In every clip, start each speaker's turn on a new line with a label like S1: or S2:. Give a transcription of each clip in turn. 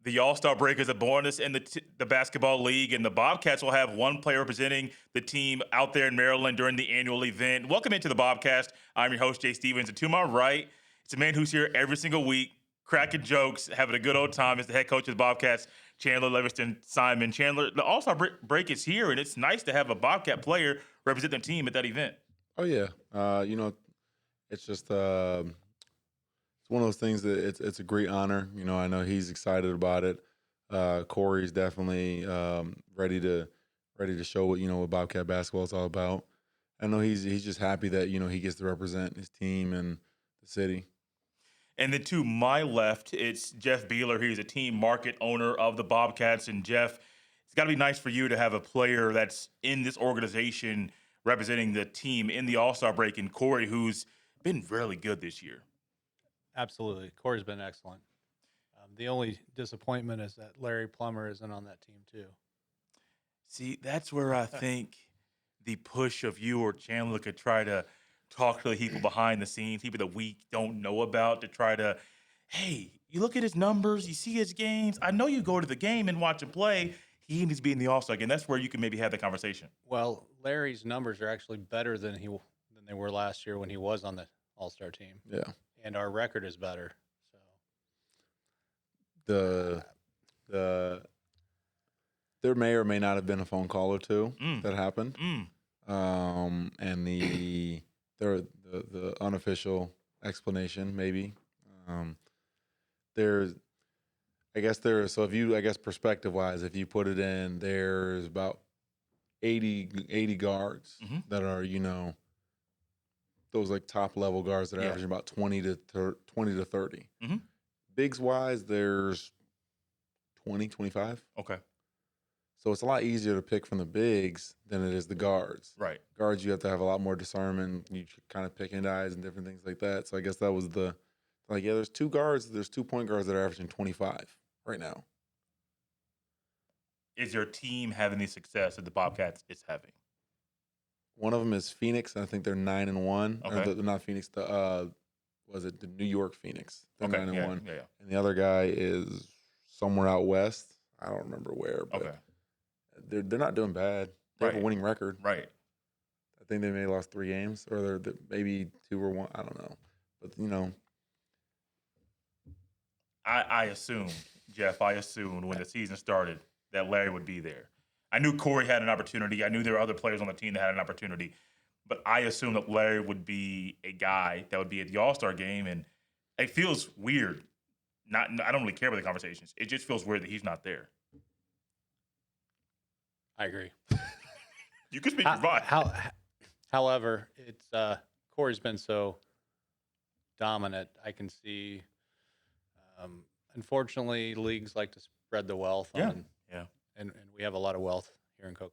S1: The All-Star break is a bonus in the basketball league, and the Bobcats will have one player representing the team out there in Maryland during the annual event. Welcome into the BobKast. I'm your host, Jay Stevens, and to my right, it's a man who's here every single week, cracking jokes, having a good old time. It's the head coach of the Bobcats, Chandler Levingston Simon. Chandler, the All-Star break is here, and it's nice to have a Bobcat player represent the team at that event.
S2: Oh yeah, it's just it's one of those things that it's a great honor. I know he's excited about it. Corey's definitely ready to show what Bobcat basketball is all about. I know he's just happy that he gets to represent his team and the city.
S1: And then to my left, it's Jeff Beeler. He's a team market owner of the Bobcats. And Jeff, it's got to be nice for you to have a player that's in this organization representing the team in the All-Star break, and Corey, who's been really good this year.
S3: Absolutely. Corey's been excellent. The only disappointment is that Larry Plummer isn't on that team too.
S1: See, that's where I think the push of you or Chandler could try to talk to the people behind the scenes, people that we don't know about, to try to, hey, you look at his numbers, you see his games. I know you go to the game and watch him play. He needs to be in the All-Star game. That's where you can maybe have the conversation.
S3: Well, Larry's numbers are actually better than they were last year when he was on the All-Star team.
S2: Yeah.
S3: And our record is better.
S2: So there may or may not have been a phone call or two that happened. And the unofficial explanation maybe so if you perspective wise, if you put it in, there's about 80 guards that are those like top level guards that are averaging about 20 to 30. Bigs wise, there's 20, 25.
S1: Okay.
S2: So it's a lot easier to pick from the bigs than it is the guards.
S1: Right.
S2: Guards, you have to have a lot more discernment. You kind of pick guys and different things like that. So I guess that was there's two guards. There's 2 point guards that are averaging 25 right now.
S1: Is your team having the success that the Bobcats is having?
S2: One of them is Phoenix, and I think they're 9-1.
S1: Okay.
S2: Not Phoenix. The New York Phoenix? They're 9-1.
S1: Yeah.
S2: And the other guy is somewhere out west. I don't remember where, but they're not doing bad. They have a winning record.
S1: Right.
S2: I think they may have lost 3 games, or they're maybe 2 or 1. I don't know, but
S1: I assumed, Jeff, when the season started that Larry would be there. I knew Corey had an opportunity. I knew there were other players on the team that had an opportunity. But I assumed that Larry would be a guy that would be at the All-Star game. And it feels weird. I don't really care about the conversations. It just feels weird that he's not there.
S3: I agree.
S1: You could speak your mind.
S3: However, it's Corey's been so dominant. I can see, unfortunately, leagues like to spread the wealth. And we have a lot of wealth here in Kokomo.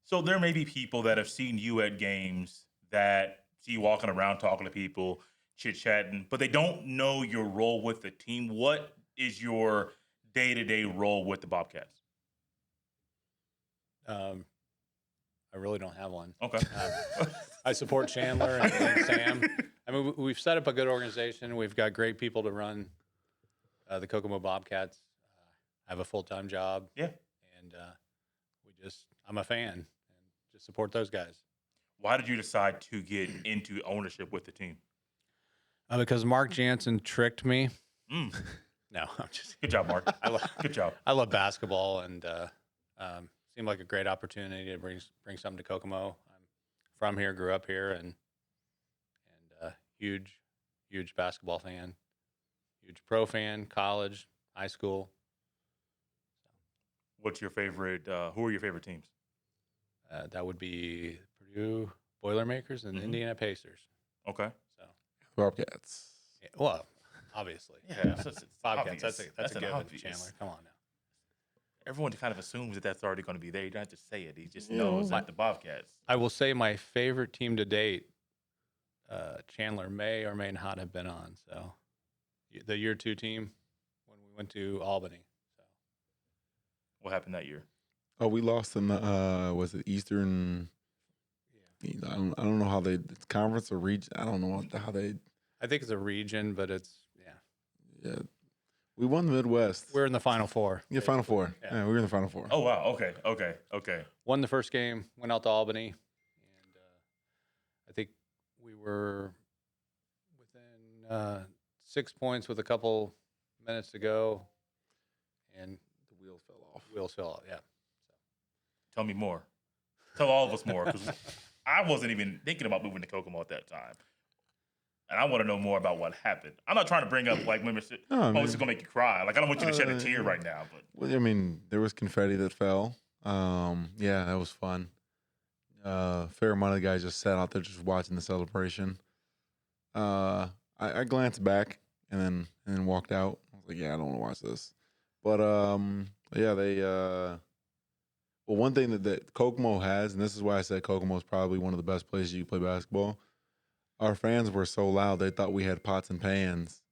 S1: So there may be people that have seen you at games, that see you walking around talking to people, chit-chatting, but they don't know your role with the team. What is your day-to-day role with the Bobcats?
S3: I really don't have one.
S1: Okay.
S3: I support Chandler and Sam. I mean, we've set up a good organization. We've got great people to run the Kokomo Bobcats. I have a full-time job.
S1: Yeah.
S3: And I'm a fan and just support those guys.
S1: Why did you decide to get into ownership with the team?
S3: Because Mark Jansen tricked me. No, I'm just
S1: good job, Mark. Good job.
S3: I love basketball, and seemed like a great opportunity to bring something to Kokomo. I'm from here, grew up here, and huge basketball fan, huge pro fan, college, high school.
S1: What's your favorite? Who are your favorite teams?
S3: That would be Purdue Boilermakers and Indiana Pacers.
S1: Okay.
S3: So
S2: Bobcats.
S3: Yeah, well, obviously.
S1: Yeah.
S3: Bobcats. That's a given,
S1: obvious.
S3: Chandler. Come on now.
S1: Everyone kind of assumes that that's already going to be there. You don't have to say it. He just knows that the Bobcats.
S3: I will say my favorite team to date, Chandler may or may not have been on. So the year 2 team when we went to Albany. So
S1: what happened that year?
S2: Oh, we lost in the was it Eastern? Yeah. I don't know how it's conference or region. I don't know how they.
S3: I think it's a region, but it's
S2: Yeah, We won the Midwest.
S3: We're in the Final Four.
S2: Yeah, Final Four.
S3: Yeah.
S2: Yeah, we were in the Final Four.
S1: Oh wow. Okay.
S3: Won the first game, went out to Albany, and I think we were within 6 points with a couple minutes to go, and
S2: The wheels fell off.
S3: wheels fell out. Yeah.
S1: Tell me more. Tell all of us more, because I wasn't even thinking about moving to Kokomo at that time. And I want to know more about what happened. I'm not trying to bring up like women. This is gonna make you cry. Like I don't want you to shed a tear right now. But
S2: Well, I mean, there was confetti that fell. Yeah, that was fun. Fair amount of the guys just sat out there just watching the celebration. I glanced back and then walked out. I was like, yeah, I don't want to watch this. But yeah, they. Well, one thing that Kokomo has, and this is why I said Kokomo is probably one of the best places you play basketball. Our fans were so loud they thought we had pots and pans.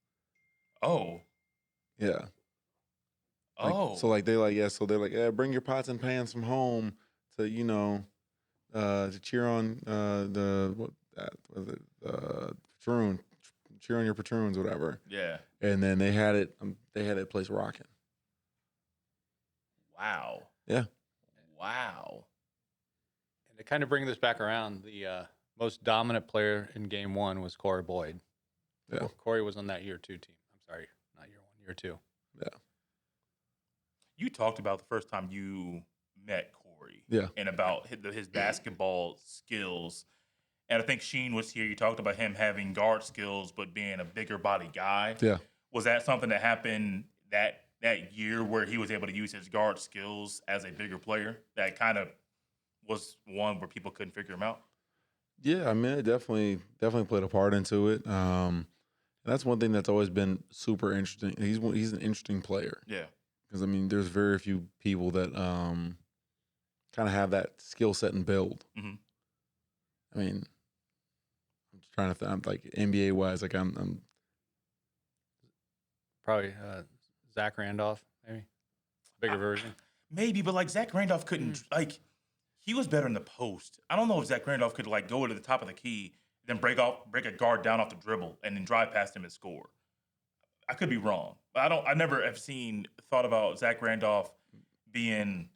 S1: oh,
S2: Yeah. So they're like, yeah, bring your pots and pans from home to to cheer on patroon, cheer on your patroons, whatever.
S1: yeah.
S2: And then they had that place rocking.
S1: Wow.
S2: Yeah.
S1: Wow.
S3: And to kind of bring this back around, the most dominant player in Game 1 was Corey Boyd.
S2: Yeah.
S3: Corey was on that year 2 team. I'm sorry, not year 1, year 2.
S2: Yeah.
S1: You talked about the first time you met Corey.
S2: Yeah.
S1: And about his basketball skills. And I think Sheen was here. You talked about him having guard skills, but being a bigger body guy.
S2: Yeah.
S1: Was that something that happened that year where he was able to use his guard skills as a bigger player? That kind of was one where people couldn't figure him out?
S2: Yeah, I mean, it definitely played a part into it. And that's one thing that's always been super interesting. He's an interesting player.
S1: Yeah.
S2: Because, I mean, there's very few people that kind of have that skill set and build.
S1: Mhm.
S2: I mean, I'm just trying to think. I'm like NBA wise, like I'm
S3: Probably Zach Randolph, maybe bigger version.
S1: Maybe, but like Zach Randolph couldn't like he was better in the post. I don't know if Zach Randolph could like go to the top of the key, then break a guard down off the dribble, and then drive past him and score. I could be wrong, but I never have thought about Zach Randolph being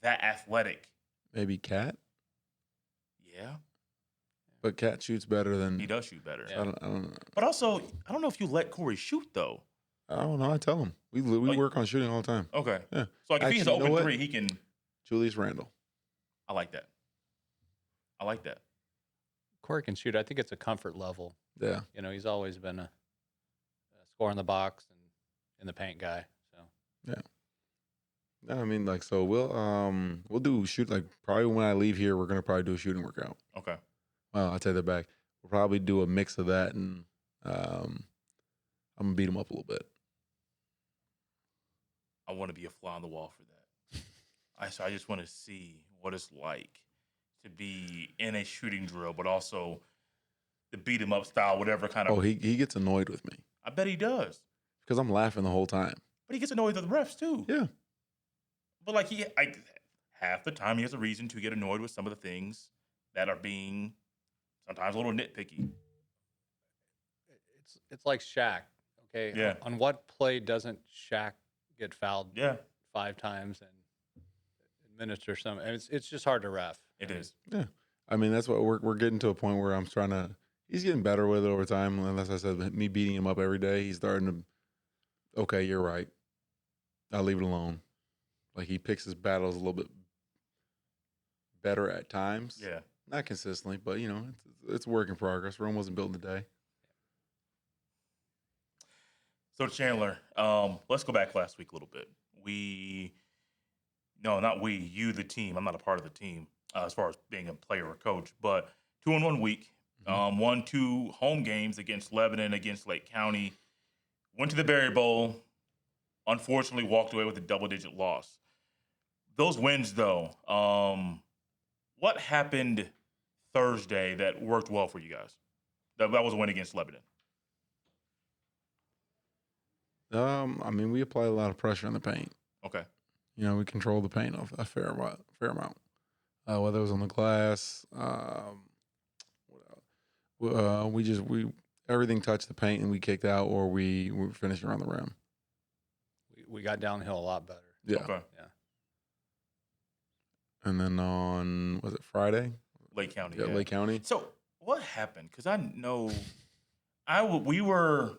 S1: that athletic.
S2: maybe Cat,
S1: Yeah,
S2: but Cat shoots better than
S1: he does shoot better.
S2: I don't know.
S1: But also, I don't know if you let Corey shoot though.
S2: I don't know. I tell him we work on shooting all the time.
S1: Okay.
S2: Yeah.
S1: So like if he has an
S2: Actually, you know
S1: open
S2: what?
S1: three, he can.
S2: Julius Randle.
S1: I like that. I like that.
S3: Corey can shoot. I think it's a comfort level.
S2: Yeah.
S3: You know, he's always been a score in the box and in the paint guy. So
S2: Yeah, I mean, like, so we'll do shoot, like, probably when I leave here, we're gonna probably do a shooting workout.
S1: Okay.
S2: Well, I'll take that back. We'll probably do a mix of that, and I'm gonna beat him up a little bit.
S1: I want to be a fly on the wall for that. I just want to see what it's like to be in a shooting drill, but also the beat 'em up style, whatever kind of.
S2: Oh, he gets annoyed with me
S1: I bet he does,
S2: because I'm laughing the whole time.
S1: but he gets annoyed with the refs too.
S2: Yeah.
S1: But like half the time he has a reason to get annoyed with some of the things that are being sometimes a little nitpicky.
S3: it's like Shaq. Okay.
S1: Yeah.
S3: On what play doesn't Shaq get fouled
S1: Yeah,
S3: 5 times in minutes or something? And it's just hard to ref.
S1: it is.
S2: Yeah. I mean, that's what we're getting to a point where I'm trying to. He's getting better with it over time. And as I said, me beating him up every day, he's starting to. Okay, you're right. I'll leave it alone. Like, he picks his battles a little bit better at times.
S1: Yeah.
S2: Not consistently, but it's a work in progress. Rome wasn't built in a day.
S1: So Chandler, let's go back last week a little bit. You, the team. I'm not a part of the team as far as being a player or coach, but 2 in 1 week, won 2 home games against Lebanon, against Lake County, went to the Berry Bowl, unfortunately walked away with a double-digit loss. Those wins, though, what happened Thursday that worked well for you guys? That was a win against Lebanon.
S2: I mean, we apply a lot of pressure on the paint.
S1: Okay.
S2: We control the paint a fair amount. Whether it was on the glass, we everything touched the paint and we kicked out, or we were finishing around the rim.
S3: we got downhill a lot better.
S2: Yeah.
S1: Okay.
S3: Yeah.
S2: And then on, was it Friday?
S1: Lake County.
S2: Yeah, Lake County.
S1: So what happened? Because I know I was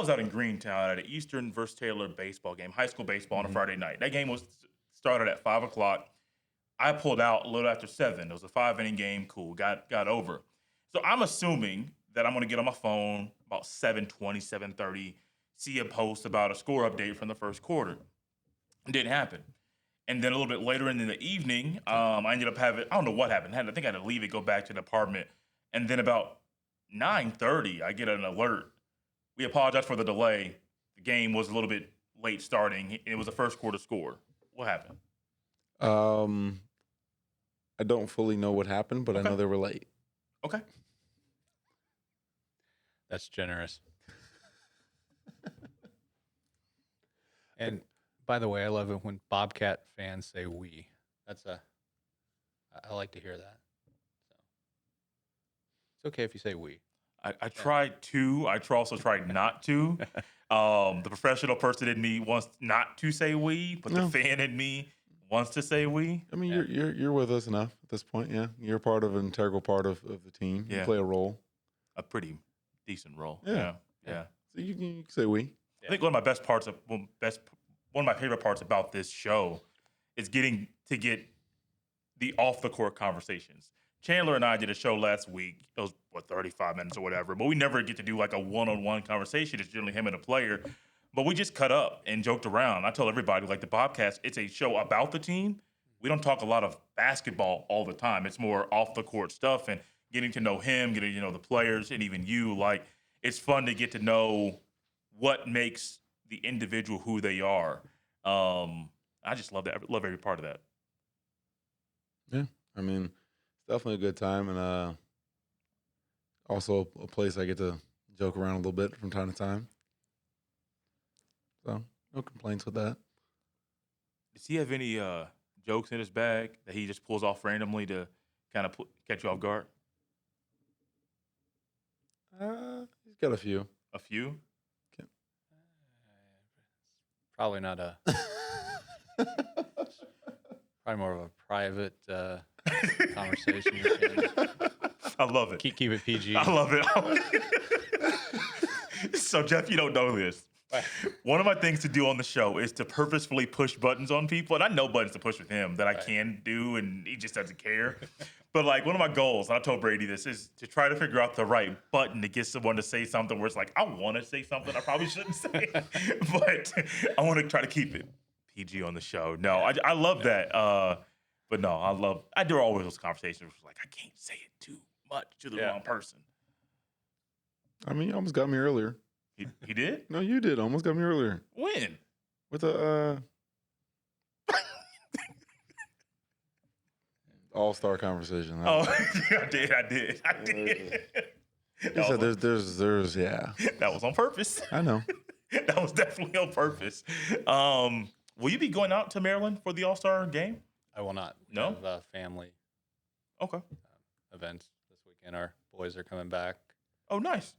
S1: out in Greentown at an Eastern versus Taylor baseball game, high school baseball on a Friday night. That game was started at 5:00. I pulled out a little after 7. It was a 5-inning game. Cool, got over. So I'm assuming that I'm going to get on my phone about 7:20, 7:30, see a post about a score update from the first quarter. It didn't happen. And then a little bit later in the evening, I ended up having, I don't know what happened. I think I had to leave it, go back to the apartment. And then about 9:30, I get an alert. We apologize for the delay. The game was a little bit late starting. It was a first quarter score. What happened?
S2: I don't fully know what happened, but I know they were late.
S1: Okay.
S3: That's generous. And by the way, I love it when Bobcat fans say "we." I like to hear that. So it's okay if you say "we."
S1: I tried to. I also tried not to. The professional person in me wants not to say "we," but the fan in me wants to say "we."
S2: I mean, you're with us enough at this point. Yeah, you're part of an integral part of the team. You play a role,
S1: a pretty decent role.
S2: Yeah.
S1: Yeah.
S2: So you can say we.
S1: I think one of my favorite parts about this show is getting to get the off the court conversations. Chandler and I did a show last week. It was 35 minutes or whatever, but we never get to do like a one-on-one conversation. It's generally him and a player. But we just cut up and joked around. I tell everybody, like the BobKast, it's a show about the team. We don't talk a lot of basketball all the time. It's more off the court stuff and getting to know him, getting to know the players, and even you. Like, it's fun to get to know what makes the individual who they are. I just love that. I love every part of that.
S2: Yeah, I mean, it's definitely a good time, and also a place I get to joke around a little bit from time to time. So no complaints with that.
S1: Does he have any jokes in his bag that he just pulls off randomly to kind of catch you off guard?
S2: He's got a few.
S1: A few?
S3: Probably not a. Probably more of a private conversation.
S1: I love it.
S3: Keep it PG.
S1: I love it. So, Jeff, you don't know this. One of my things to do on the show is to purposefully push buttons on people. And I know buttons to push with him that I can do, and he just doesn't care. But, like, one of my goals, and I told Brady this, is to try to figure out the right button to get someone to say something where it's like, I want to say something I probably shouldn't say. But I want to try to keep it PG on the show. No, I love that. But no, I do always those conversations where it's like, I can't say it too much to the wrong person.
S2: I mean, you almost got me earlier.
S1: He did?
S2: No, you did. Almost got me earlier.
S1: When?
S2: With a all-star conversation.
S1: Oh, yeah, I did.
S2: He said there's
S1: That was on purpose.
S2: I know.
S1: That was definitely on purpose. Will you be going out to Maryland for the All-Star game?
S3: I will not. We
S1: No?
S3: have family
S1: Okay.
S3: events this weekend. Our boys are coming back
S1: Oh, nice.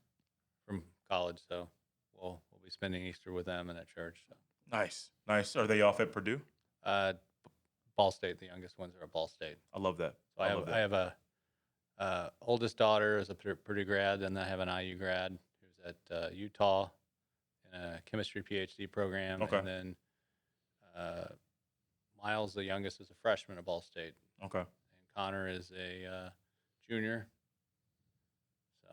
S3: from college, so we'll be spending Easter with them and at church. So.
S1: Nice. Are they off at Purdue?
S3: Ball State. The youngest ones are at Ball State.
S1: I love that.
S3: So I have a oldest daughter is a Purdue grad, and I have an IU grad who's at Utah in a chemistry PhD program.
S1: Okay.
S3: And then Miles, the youngest, is a freshman at Ball State.
S1: Okay.
S3: And Connor is a junior. So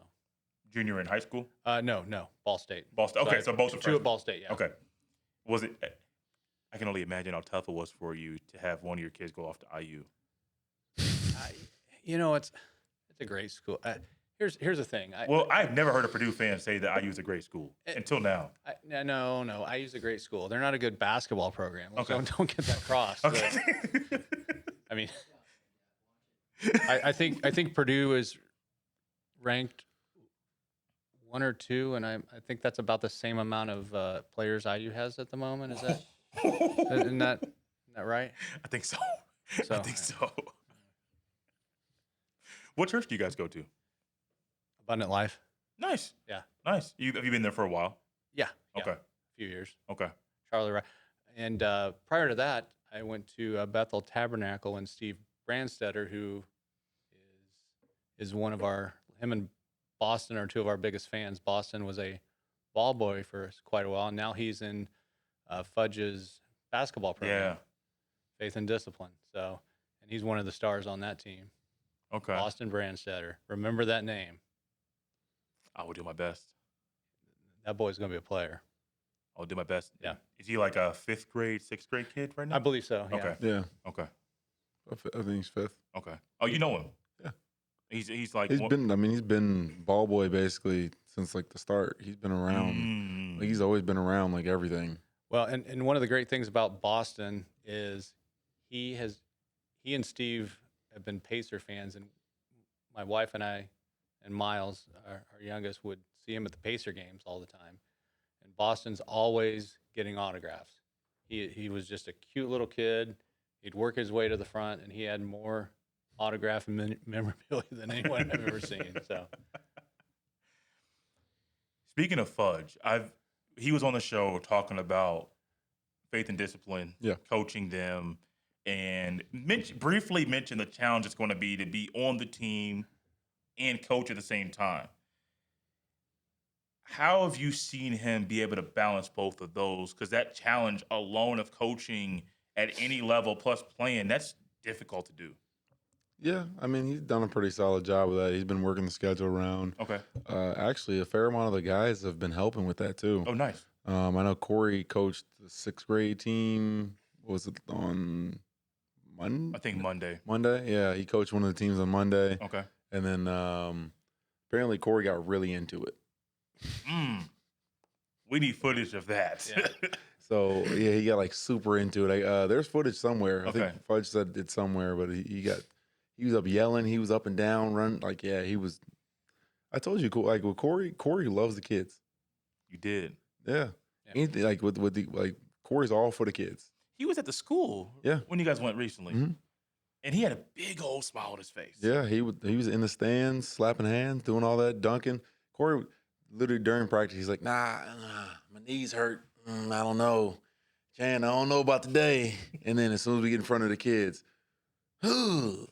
S1: Junior in high school?
S3: no, Ball State.
S1: Boston. Okay, so both are
S3: two
S1: freshmen.
S3: at Ball State. Yeah.
S1: Okay. Was it? I can only imagine how tough it was for you to have one of your kids go off to IU.
S3: It's a great school. Here's the thing.
S1: I've never heard a Purdue fan say that IU is a great school until now.
S3: No. IU's a great school. They're not a good basketball program.
S1: Okay.
S3: Don't get that crossed.
S1: Okay.
S3: I mean, I think Purdue is ranked 1 or 2, and I think that's about the same amount of players IU has at the moment. Is that isn't that right?
S1: I think so.
S3: So,
S1: I think so. What church do you guys go to?
S3: Abundant Life.
S1: Nice.
S3: Yeah.
S1: Nice. Have you been there for a while?
S3: Yeah.
S1: Okay.
S3: A few years.
S1: Okay.
S3: Charlie Wright. And prior to that, I went to Bethel Tabernacle, and Steve Brandstetter, who is one of him and Boston are two of our biggest fans. Boston was a ball boy for quite a while. Now he's in Fudge's basketball program, Faith and Discipline. So, and he's one of the stars on that team.
S1: Okay.
S3: Boston Brandstetter. Remember that name.
S1: I will do my best.
S3: That boy's going to be a player.
S1: I'll do my best.
S3: Yeah.
S1: Is he like a 5th grade, 6th grade kid right now?
S3: I believe so. Yeah.
S1: Okay.
S2: Yeah.
S1: Okay.
S2: I think he's 5th.
S1: Okay. Oh, you know him?
S2: Yeah.
S1: He's like
S2: He's been ball boy basically since like the start. He's been around. Like, he's always been around like everything.
S3: Well, and one of the great things about Boston is he and Steve have been Pacer fans, and my wife and I and Miles, our youngest, would see him at the Pacer games all the time. And Boston's always getting autographs. He was just a cute little kid. He'd work his way to the front, and he had more autograph and memorabilia than anyone I've ever seen. So,
S1: speaking of Fudge, he was on the show talking about Faith and Discipline, coaching them, and briefly mentioned the challenge it's going to be on the team and coach at the same time. How have you seen him be able to balance both of those? Because that challenge alone of coaching at any level plus playing, that's difficult to do.
S2: Yeah, I mean, he's done a pretty solid job with that. He's been working the schedule around.
S1: Okay.
S2: Actually, a fair amount of the guys have been helping with that too.
S1: Oh, nice.
S2: I know Corey coached the 6th grade team. Was it on Monday?
S1: I think Monday.
S2: Monday, yeah. He coached one of the teams on Monday.
S1: Okay.
S2: And then apparently Corey got really into it.
S1: We need footage of that.
S2: Yeah. So, yeah, he got like super into it. There's footage somewhere. I
S1: Okay.
S2: think Fudge said it's somewhere, but he was up yelling. He was up and down, running. Like, yeah, he was. I told you, like with Corey loves the kids.
S1: You did.
S2: Yeah. Anything like with Corey's all for the kids.
S1: He was at the school when you guys went recently.
S2: Mm-hmm.
S1: And he had a big old smile on his face.
S2: Yeah, he was in the stands, slapping hands, doing all that, dunking. Corey, literally during practice, he's like, nah, my knees hurt. I don't know. Chan, I don't know about today. And then as soon as we get in front of the kids, hey,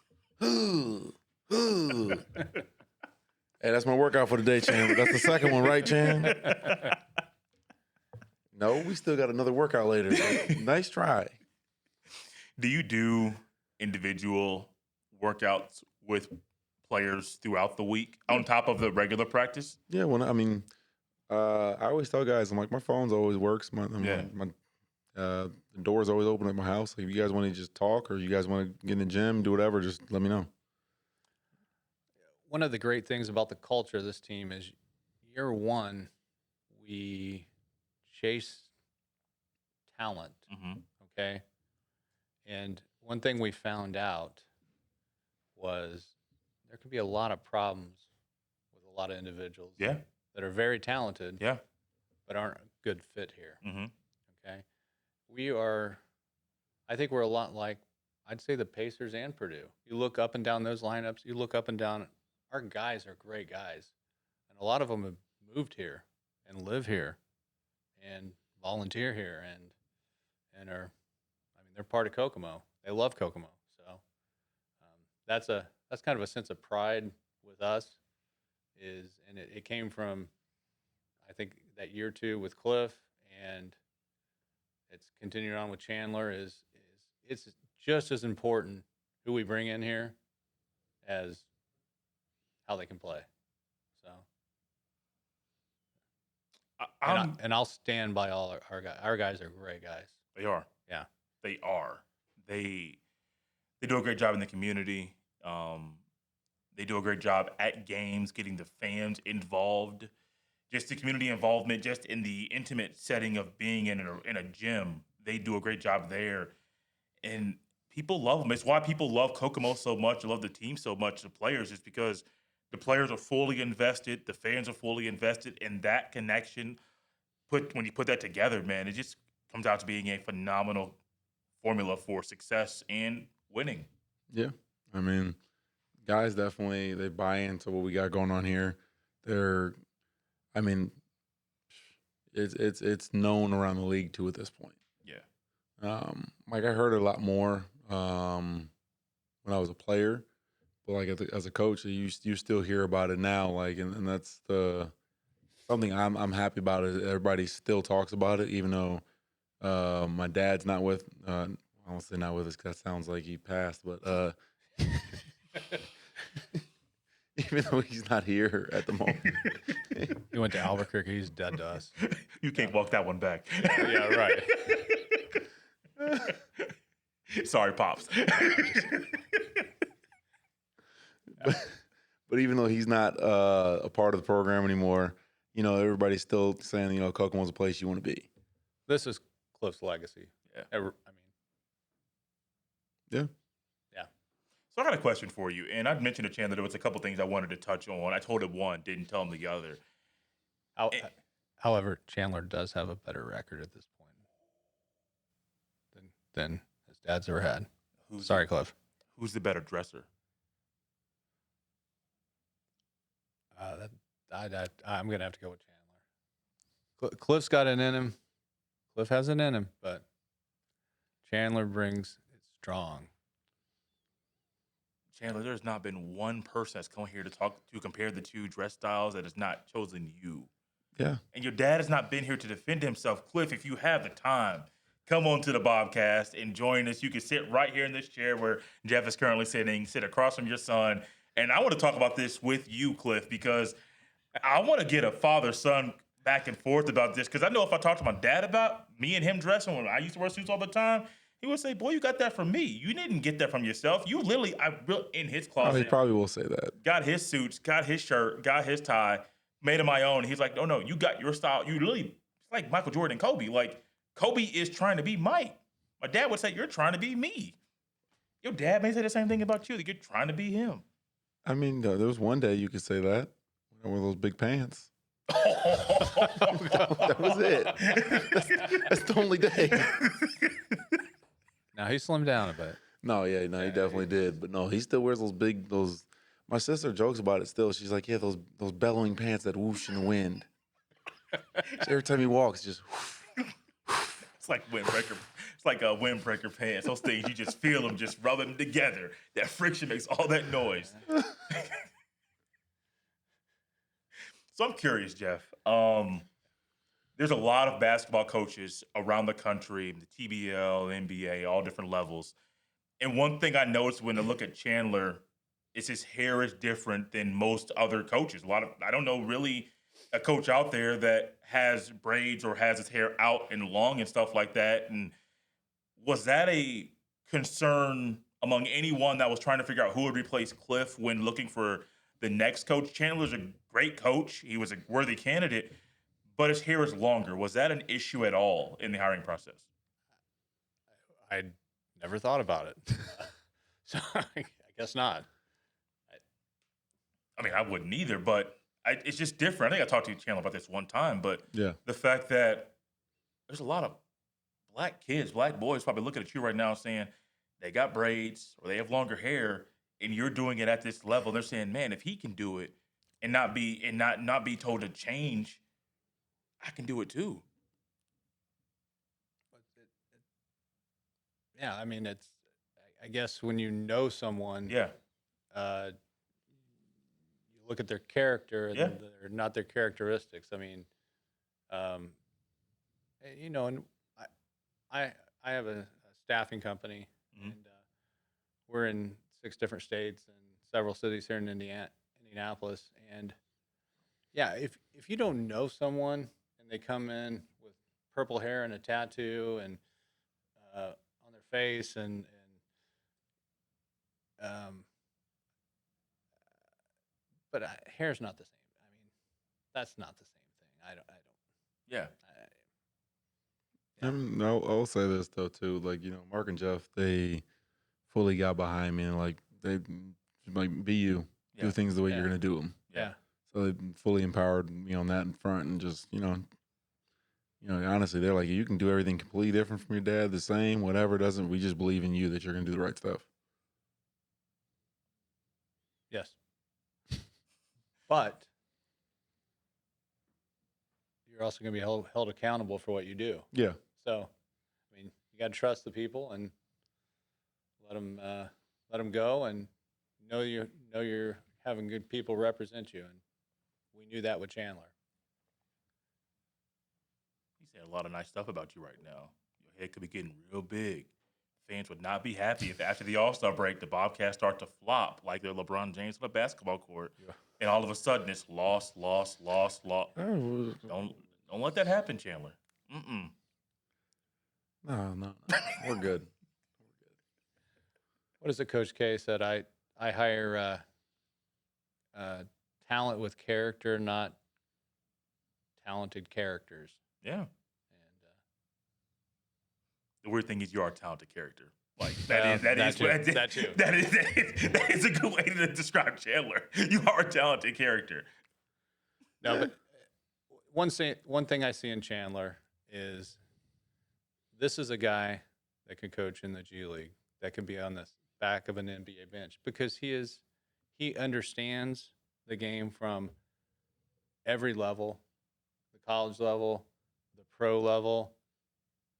S2: that's my workout for the day, Chan. That's the second one, right, Chan? No, we still got another workout later. Nice try.
S1: Do you do individual workouts with players throughout the week on top of the regular practice?
S2: Yeah, I always tell guys, I'm like, my phone's always works. The door's always open at my house. Like, if you guys want to just talk or you guys want to get in the gym, do whatever, just let me know.
S3: one of the great things about the culture of this team is year one, we chase talent, okay? And one thing we found out was there could be a lot of problems with a lot of individuals that are very talented but aren't a good fit here, okay? I think we're a lot like, I'd say the Pacers and Purdue. You look up and down those lineups, you look up and down, our guys are great guys. And a lot of them have moved here and live here and volunteer here and are, I mean, they're part of Kokomo. They love Kokomo. So that's kind of a sense of pride with us and it came from, I think, that year two with Cliff, and it's continued on with Chandler. It's just as important who we bring in here as how they can play. So, and I'll stand by all our guys. Our guys are great guys.
S1: They are.
S3: Yeah,
S1: they are. They do a great job in the community. They do a great job at games, getting the fans involved. Just the community involvement, just in the intimate setting of being in a gym. They do a great job there. And people love them. It's why people love Kokomo so much, love the team so much, the players, is because the players are fully invested, the fans are fully invested, and that connection, when you put that together, man, it just comes out to being a phenomenal formula for success and winning.
S2: Yeah. I mean, guys definitely, they buy into what we got going on here. it's known around the league too at this point.
S1: Yeah.
S2: Like I heard it a lot more when I was a player, but like as a coach, you still hear about it now. Like, and that's something I'm happy about. Is everybody still talks about it, even though my dad's not with. I won't say not with us 'cause that sounds like he passed, but even though he's not here at the moment.
S3: He went to Albuquerque. He's dead to us.
S1: You can't walk that one back.
S3: Yeah, right.
S1: Sorry, Pops.
S2: But even though he's not a part of the program anymore, everybody's still saying, Kokomo's a place you want to be.
S3: This is Cliff's legacy.
S1: Yeah.
S3: I mean,
S2: Yeah.
S3: yeah.
S1: So I got a question for you, and I'd mentioned to Chandler there was a couple things I wanted to touch on. I told him one, didn't tell him the other.
S3: However, Chandler does have a better record at this point than his dad's ever had. Sorry, Cliff.
S1: Who's the better dresser?
S3: I'm going to have to go with Chandler. Cliff's got it in him. Cliff has it in him, but Chandler brings it strong.
S1: Chandler, there's not been one person that's come here to compare the two dress styles that has not chosen you.
S2: Yeah.
S1: And your dad has not been here to defend himself. Cliff, if you have the time, come on to the BobKast and join us. You can sit right here in this chair where Jeff is currently sitting, sit across from your son. And I want to talk about this with you, Cliff, because I want to get a father-son back and forth about this. Because I know if I talk to my dad about me and him dressing when I used to wear suits all the time, he would say, boy, you got that from me. You didn't get that from yourself. You literally, in his closet.
S2: He probably will say that.
S1: Got his suits, got his shirt, got his tie, made it my own. He's like, no, you got your style. You literally, it's like Michael Jordan and Kobe. Like, Kobe is trying to be Mike. My dad would say, you're trying to be me. Your dad may say the same thing about you, that you're trying to be him.
S2: I mean, there was one day you could say that. I wore those big pants. That was it. That's the only day.
S3: Now he slimmed down a bit.
S2: He definitely did. But no, he still wears those. My sister jokes about it still. She's like, yeah, those bellowing pants that whoosh in the wind. So every time he walks, just whoosh.
S1: It's like windbreaker. It's like a windbreaker pants. Those things, you just feel them, just rub them together. That friction makes all that noise. So I'm curious, Jeff. There's a lot of basketball coaches around the country, the TBL, NBA, all different levels. And one thing I noticed when I look at Chandler is his hair is different than most other coaches. I don't know really a coach out there that has braids or has his hair out and long and stuff like that. And was that a concern among anyone that was trying to figure out who would replace Cliff when looking for the next coach? Chandler's a great coach. He was a worthy candidate, but his hair is longer. Was that an issue at all in the hiring process?
S3: I never thought about it. So I guess not.
S1: I mean, I wouldn't either, but it's just different. I think I talked to Chandler about this one time, but
S2: Yeah.
S1: the fact that there's a lot of black kids, black boys probably looking at you right now saying they got braids or they have longer hair, and you're doing it at this level. They're saying, man, if he can do it and not be told to change, I can do it too.
S3: Yeah, I mean, I guess when you know someone,
S1: Yeah.
S3: You look at their character and
S1: Yeah.
S3: they're not their characteristics. I mean, and I have a staffing company,
S1: Mhm.
S3: and we're in 6 different states and several cities here in Indianapolis. And yeah, if you don't know someone and they come in with purple hair and a tattoo and on their face and but hair's not the same. I mean, that's not the same thing. I don't.
S1: Yeah.
S2: I'll say this though too. Like Mark and Jeff, they fully got behind me and like they like be you, do
S1: Yeah.
S2: things the way
S3: Yeah.
S2: you're gonna do them.
S3: Yeah.
S2: So they fully empowered me on that in front and just honestly, they're like, you can do everything completely different from your dad, the same, whatever. Doesn't we just believe in you that you're gonna do the right stuff?
S3: Yes. But you're also going to be held accountable for what you do.
S2: Yeah.
S3: So, I mean, you got to trust the people and let them go, and know you're having good people represent you. And we knew that with Chandler.
S1: He's saying a lot of nice stuff about you right now. Your head could be getting real big. Fans would not be happy if after the All-Star break, the Bobcats start to flop like they're LeBron James on a basketball court. Yeah. And all of a sudden, it's loss. Don't let that happen, Chandler.
S2: No. We're good.
S3: What is it Coach K said? I hire talent with character, not talented characters.
S1: Yeah.
S3: And
S1: the weird thing is, you are a talented character. Like
S3: that
S1: is a good way to describe Chandler. You are a talented character.
S3: No, but one thing I see in Chandler is this is a guy that can coach in the G League, that can be on the back of an NBA bench, because he understands the game from every level, the college level, the pro level,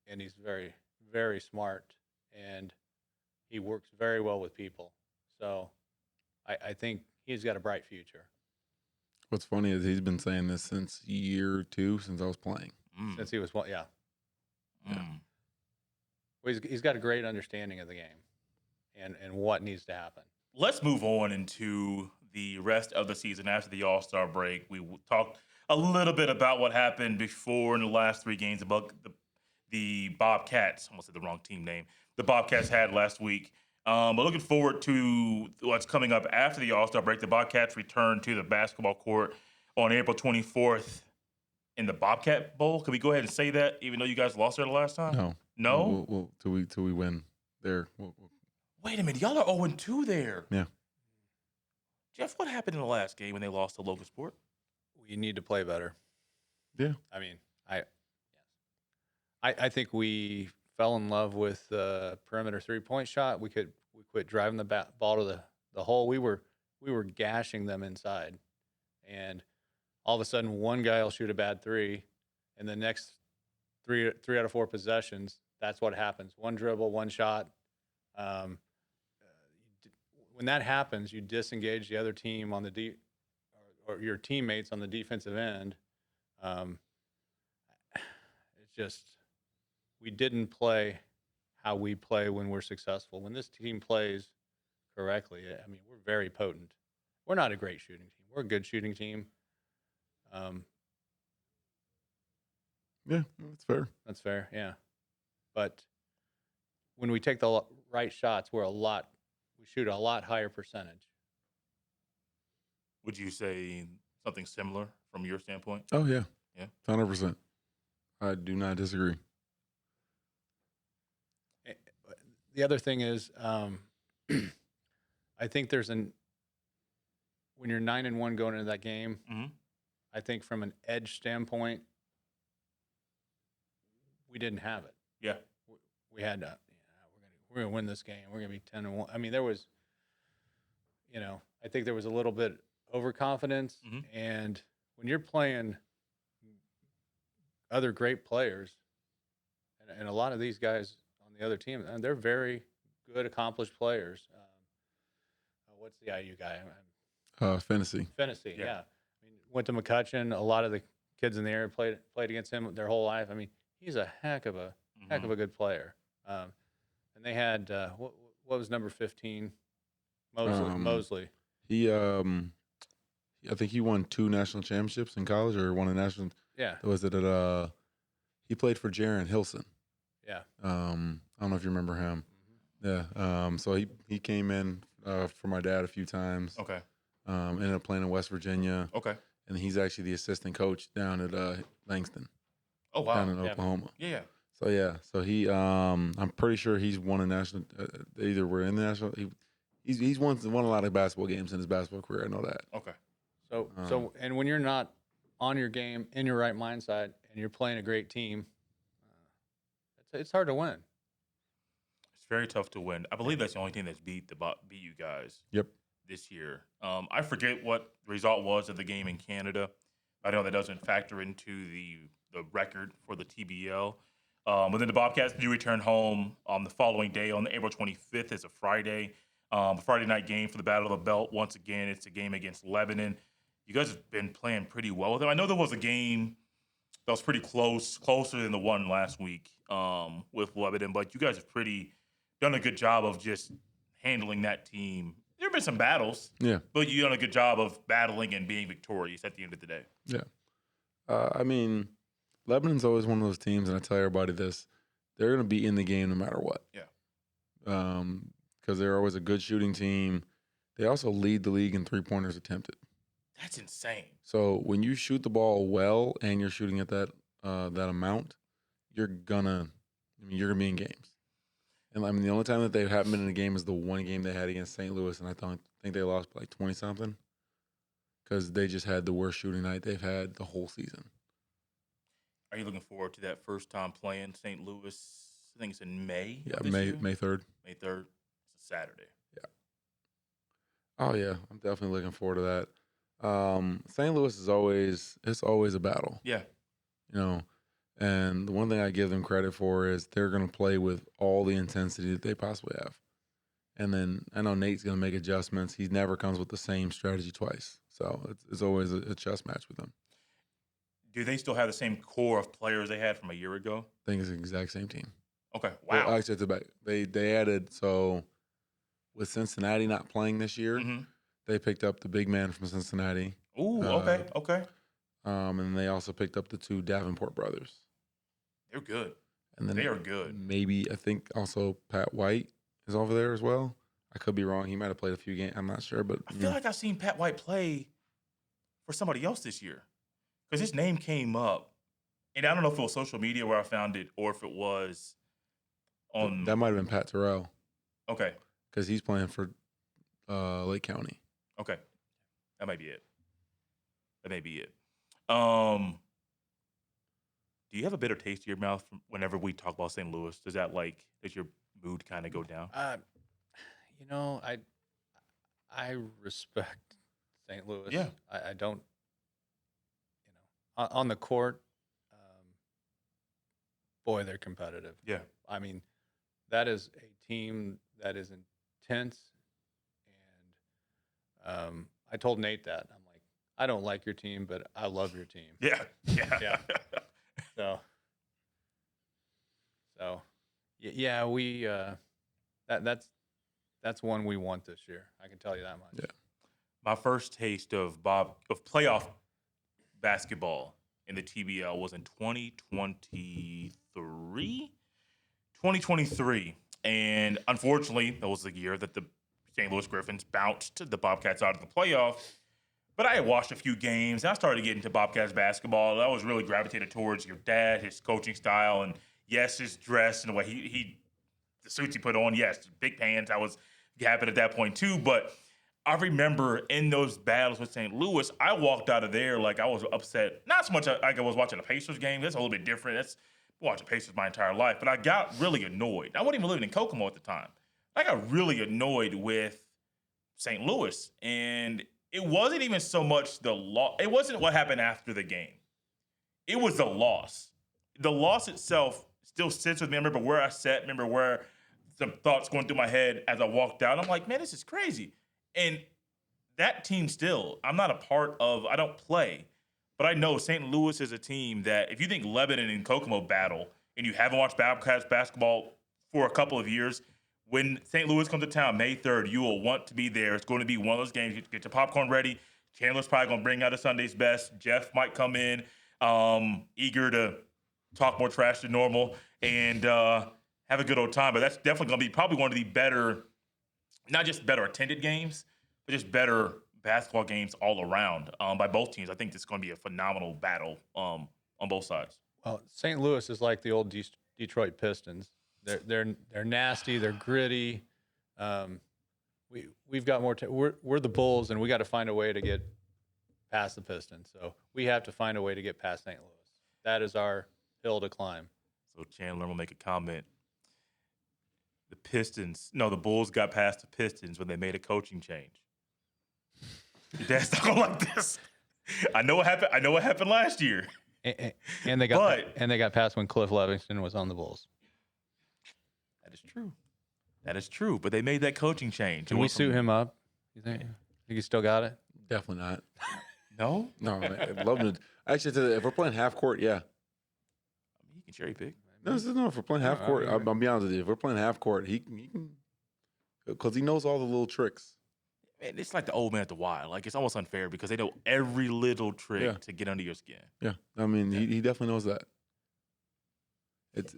S3: and he's very, very smart, and he works very well with people. So I think he's got a bright future.
S2: What's funny is he's been saying this since year 2, since I was playing.
S3: Since he was one, yeah. Well, he's got a great understanding of the game and what needs to happen.
S1: Let's move on into the rest of the season after the All-Star break. We talked a little bit about what happened before in the last 3 games about the Bobcats. I almost said the wrong team name. The Bobcats had last week. But looking forward to what's coming up after the All-Star break. The Bobcats return to the basketball court on April 24th in the Bobcat Bowl. Can we go ahead and say that, even though you guys lost there the last time?
S2: No? We'll till we win there.
S1: Wait a minute. Y'all are 0-2 there.
S2: Yeah.
S1: Jeff, what happened in the last game when they lost to Logansport?
S3: We need to play better.
S2: Yeah.
S3: I mean, I think we fell in love with the perimeter 3-point shot. We quit driving the ball to the hole. We were gashing them inside, and all of a sudden one guy will shoot a bad 3, and the next three out of 4 possessions, that's what happens. One dribble, one shot. When that happens, you disengage the other team on the or your teammates on the defensive end. It's just, we didn't play how we play when we're successful. When this team plays correctly, I mean, we're very potent. We're not a great shooting team. We're a good shooting team.
S2: Yeah, that's fair.
S3: That's fair, yeah. But when we take the right shots, we shoot a lot higher percentage.
S1: Would you say something similar from your standpoint?
S2: Oh, yeah.
S1: Yeah?
S2: 100%. I do not disagree.
S3: The other thing is, I think when you're 9-1 going into that game, I think from an edge standpoint, we didn't have it.
S1: Yeah.
S3: We had to, we're gonna win this game. We're gonna be 10-1. I mean, there was, I think there was a little bit overconfidence, and when you're playing other great players, and a lot of these guys on the other team, and they're very good, accomplished players. What's the IU guy?
S2: Fennessy.
S3: Fennessy, yeah. I mean, went to McCutcheon. A lot of the kids in the area played against him their whole life. I mean, he's a heck of a good player. And they had what was number 15? Mosley.
S2: He I think he won 2 national championships in college, or won a national.
S3: Yeah.
S2: Was it at he played for Jaron Hilson.
S3: Yeah.
S2: I don't know if you remember him. Yeah. So he came in for my dad a few times.
S1: Okay.
S2: Ended up playing in West Virginia.
S1: Okay.
S2: And he's actually the assistant coach down at Langston.
S1: Oh, wow.
S2: Down in Oklahoma.
S1: Yeah.
S2: So yeah. So he I'm pretty sure he's won a national. They either were in the national. He's won a lot of basketball games in his basketball career. I know that.
S1: Okay.
S3: So and when you're not on your game, in your right mindset, and you're playing a great team, it's hard to win.
S1: It's very tough to win. I believe that's the only team that's beat you guys.
S2: Yep.
S1: This year. I forget what the result was of the game in Canada. I know that doesn't factor into the record for the TBL. But then the Bobcats do return home on the following day on April 25th. It's a Friday. A Friday night game for the Battle of the Belt. Once again, it's a game against Lebanon. You guys have been playing pretty well with them. I know there was a game that was pretty closer than the one last week with Lebanon, but you guys have done a good job of just handling that team. There have been some battles, but you've done a good job of battling and being victorious at the end of the day.
S2: Yeah. I mean, Lebanon's always one of those teams, and I tell everybody this, they're going to be in the game no matter what.
S1: Yeah.
S2: Because they're always a good shooting team. They also lead the league in three-pointers attempted.
S1: That's insane.
S2: So when you shoot the ball well and you're shooting at that amount, you're gonna be in games. And I mean, the only time that they haven't been in a game is the one game they had against St. Louis, and I think they lost by like 20-something because they just had the worst shooting night they've had the whole season.
S1: Are you looking forward to that first time playing St. Louis? I think it's in May.
S2: Yeah, May 3rd.
S1: May 3rd. It's a Saturday.
S2: Yeah. Oh yeah, I'm definitely looking forward to that. St. Louis is always a battle.
S1: Yeah.
S2: You know, and the one thing I give them credit for is they're going to play with all the intensity that they possibly have. And then I know Nate's going to make adjustments. He never comes with the same strategy twice. So it's always a chess match with them.
S1: Do they still have the same core of players they had from a year ago?
S2: I think it's the exact same team.
S1: Okay. Wow.
S2: Well, actually, it's about they added, so with Cincinnati not playing this year, they picked up the big man from Cincinnati.
S1: Ooh, okay.
S2: And they also picked up the two Davenport brothers.
S1: They're good.
S2: And then
S1: they are good.
S2: Maybe, I think also Pat White is over there as well. I could be wrong. He might have played a few games. I'm not sure. But
S1: I feel like I've seen Pat White play for somebody else this year because his name came up. And I don't know if it was social media where I found it or if it was on.
S2: That might have been Pat Terrell.
S1: Okay.
S2: Because he's playing for Lake County.
S1: Okay. That might be it. Do you have a bitter taste in your mouth whenever we talk about St. Louis? Does your mood kind of go down?
S3: I respect St. Louis.
S1: Yeah.
S3: I don't, on the court, boy, they're competitive.
S1: Yeah.
S3: I mean, that is a team that is intense. And I told Nate that. I'm like, I don't like your team, but I love your team.
S1: Yeah.
S3: So, yeah, we that's one we want this year. I can tell you that much.
S2: Yeah.
S1: My first taste of playoff basketball in the TBL was in 2023, and unfortunately, that was the year that the St. Louis Griffins bounced the Bobcats out of the playoff. But I had watched a few games, and I started getting into Bobcats basketball. I was really gravitated towards your dad, his coaching style, and yes, his dress and the way the suits he put on. Yes, big pants. I was happy at that point too. But I remember in those battles with St. Louis, I walked out of there like I was upset. Not so much like I was watching a Pacers game. That's a little bit different. That's watching Pacers my entire life. But I got really annoyed. I wasn't even living in Kokomo at the time. I got really annoyed with St. Louis, and it wasn't even so much the loss. It wasn't what happened after the game. It was the loss. The loss itself still sits with me. I remember where I sat. Remember where some thoughts going through my head as I walked out. I'm like, man, this is crazy. And that team still, I'm not a part of. I don't play. But I know St. Louis is a team that if you think Lebanon and Kokomo battle and you haven't watched Bobcats basketball for a couple of years, when St. Louis comes to town May 3rd, you will want to be there. It's going to be one of those games. You get your popcorn ready. Chandler's probably going to bring out a Sunday's best. Jeff might come in eager to talk more trash than normal and have a good old time. But that's definitely going to be probably one of the better, not just better attended games, but just better basketball games all around by both teams. I think it's going to be a phenomenal battle on both sides.
S3: Well, St. Louis is like the old Detroit Pistons. They're nasty. They're gritty. We've got more. We're the Bulls, and we got to find a way to get past the Pistons. So we have to find a way to get past St. Louis. That is our hill to climb.
S1: So Chandler will make a comment. The Bulls got past the Pistons when they made a coaching change. Your dad's not gonna like this. I know what happened. I know what happened last year.
S3: And they got past when Cliff Levingston was on the Bulls.
S1: That is true. That is true. But they made that coaching change.
S3: Can we suit him up? You think he still got it?
S2: Definitely not.
S1: No?
S2: No, I'd love to. Actually, if we're playing half court, yeah.
S1: You can cherry pick.
S2: No, if we're playing half court, I'll be honest with you. If we're playing half court, he can, because he knows all the little tricks.
S1: Man, it's like the old man at the Y. Like, it's almost unfair because they know every little trick to get under your skin.
S2: Yeah, I mean, he definitely knows that. It's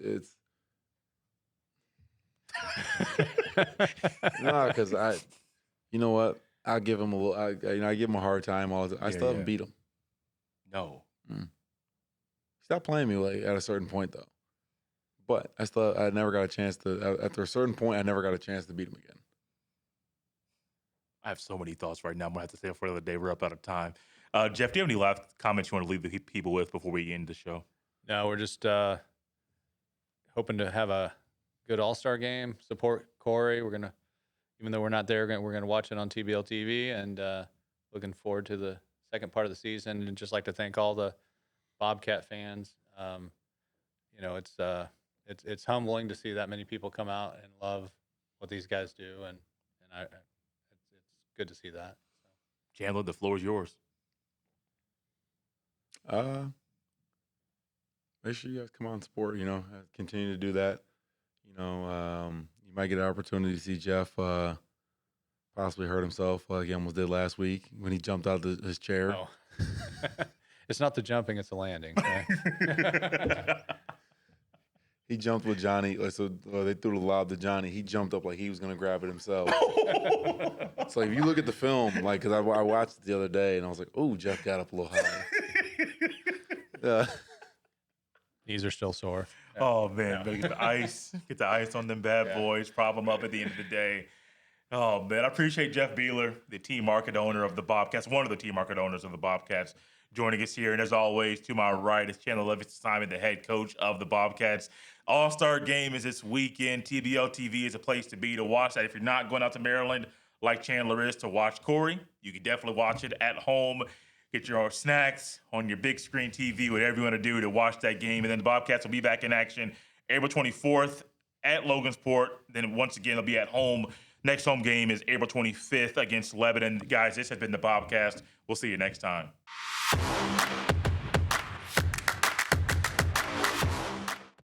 S2: no, because you know what? I give him a little. I give him a hard time. I still haven't beat him.
S1: No.
S2: Stop playing me like at a certain point though. But I never got a chance to. After a certain point, I never got a chance to beat him again.
S1: I have so many thoughts right now. I'm gonna have to say it for another day. We're up out of time. Jeff, do you have any last comments you want to leave the people with before we end the show?
S3: No, we're just hoping to have a good All-Star game. Support Corey. We're gonna, even though we're not there, we're gonna watch it on TBL TV, and looking forward to the second part of the season. And just like to thank all the Bobcat fans. You know, it's humbling to see that many people come out and love what these guys do, and it's good to see that.
S1: Chandler, the floor is yours.
S2: Make sure you guys come on sport. You know, continue to do that. You know, you might get an opportunity to see Jeff possibly hurt himself like he almost did last week when he jumped out of his chair.
S3: Oh. It's not the jumping; it's the landing. Right?
S2: He jumped with Johnny. So they threw the lob to Johnny. He jumped up like he was going to grab it himself. So if you look at the film, like, because I watched it the other day, and I was like, oh, Jeff got up a little high.
S3: Knees are still sore.
S1: Oh, man. Get the ice on them bad boys, prop them up at the end of the day. Oh, man. I appreciate Jeff Beeler, the team market owner of the Bobcats, one of the team market owners of the Bobcats, joining us here. And as always, to my right is Chandler Levingston Simon, the head coach of the Bobcats. All-Star game is this weekend. TBL TV is a place to be to watch that. If you're not going out to Maryland like Chandler is to watch Corey, you can definitely watch it at home. Get your snacks on your big screen TV, whatever you want to do to watch that game. And then the Bobcats will be back in action April 24th at Logansport. Then once again, they'll be at home. Next home game is April 25th against Lebanon. Guys, this has been the BobKast. We'll see you next time.